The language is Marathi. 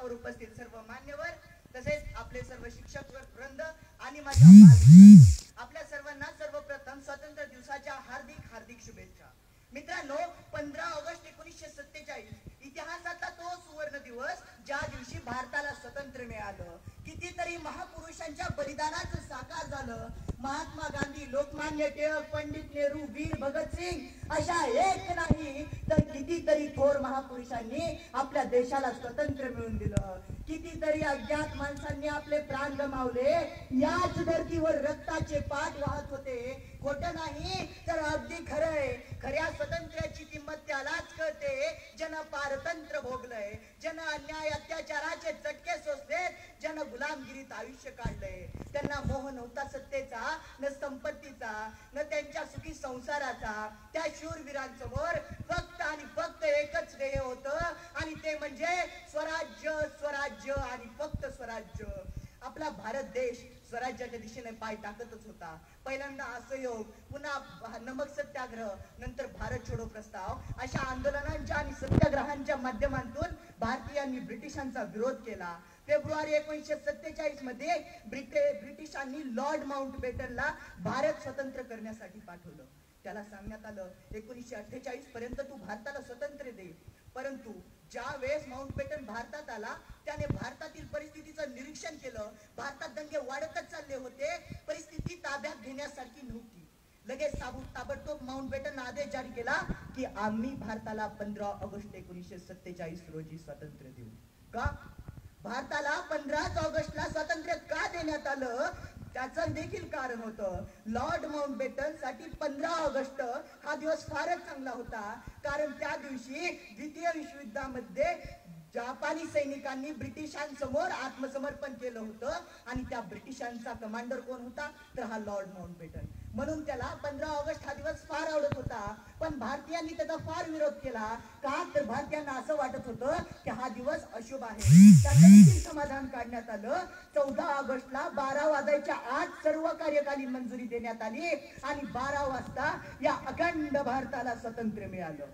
मंचावर उपस्थित सर्व मान्यवर तसेच आपले सर्व शिक्षक वृंद आणि माझ्या आपल्या सर्वांना सर्वप्रथम स्वातंत्र्य दिवसाच्या हार्दिक हार्दिक शुभेच्छा। मित्रांनो, 15 ऑगस्ट 1947 इतिहासाचा तो सुवर्ण दिवस ज्या दिवशी भारताला स्वातंत्र्य मिळालं। कितीतरी महापुरुषांच्या बलिदानाचं साकार झालं। महात्मा गांधी, लोकमान्य टिळक, पंडित नेहरू, वीर भगतसिंग अशा एक नाही तर कितीतरी थोर महापुरुषांनी आपल्या देशाला स्वातंत्र्य मिळवून दिलं। कितीतरी अज्ञात माणसांनी आपले प्राण गमावले। याच धर्तीवर रक्ताचे पाठ वाहत होते। खोटं नाही तर अगदी खरंय। खऱ्या स्वातंत्र्याची किंमत त्यालाच कळते ज्यानं पारतंत्र्य भोगलंय, ज्यानं अन्याय अत्याचाराचे चटके सोसले, ज्यानं गुलामगिरीत आयुष्य काढलंय। त्यांना मोह नव्हता सत्तेचा, न संपत्तीचा, न त्यांच्या सुखी संसाराचा। त्या शूरवीरांसमोर फक्त आणि फक्त एकच ध्येय होतं आणि ते म्हणजे स्वराज्य, स्वराज्य आणि फक्त स्वराज्य। आपला भारत देश स्वराज्याच्या दिशेने पाय टाकतच होता। पहिल्यांदा असहयोग, पुन्हा नमक सत्याग्रह, नंतर भारत छोडो प्रस्ताव अशा आंदोलनांच्या आणि सत्याग्रहांच्या माध्यमातून भारतीयांनी ब्रिटिशांचा विरोध केला। फेब्रुवारी 1947 मध्ये ब्रिटिशांनी लॉर्ड माउंटबॅटनला भारत स्वतंत्र करण्यासाठी पाठवलं। त्याला सांगण्यात आलं 1948 पर्यंत तू भारताला स्वातंत्र्य दे। परंतु ज्या वेळेस माउंटबॅटन भारतात आला त्याने भारतातील परिस्थितीचं निरीक्षण केलं। भारतात दंगे वाढतच चालले होते, परिस्थिती ताब्यात घेण्यासारखी नव्हती। लगेच ताबडतोब माउंटबॅटन आदेश जारी केला की आम्ही भारताला 15 ऑगस्ट 1947 रोजी स्वातंत्र्य देऊ। का? भारताला 15 ऑगस्टला स्वातंत्र्य का देण्यात आलं त्याचं देखील कारण होतं। लॉर्ड माउंटबॅटन साठी 15 ऑगस्ट हा दिवस फारच चांगला होता, कारण त्या दिवशी द्वितीय विश्वयुद्धामध्ये जापानी सैनिकांनी ब्रिटिशांसमोर आत्मसमर्पण केलं होतं आणि त्या ब्रिटिशांचा कमांडर कोण होता तर हा लॉर्ड माउंटबॅटन। म्हणून त्याला 15 ऑगस्ट हा दिवस फार आवडत होता। पण भारतीयांनी त्याचा फार विरोध केला। का तर भारतीयांना असं वाटत होतं की हा दिवस अशुभ आहे। त्याचं देखील समाधान काढण्यात आलं। 14 ऑगस्टला 12 वाजायच्या आत सर्व कार्यकाली मंजुरी देण्यात आली आणि 12 वाजता या अखंड भारताला स्वातंत्र्य मिळालं।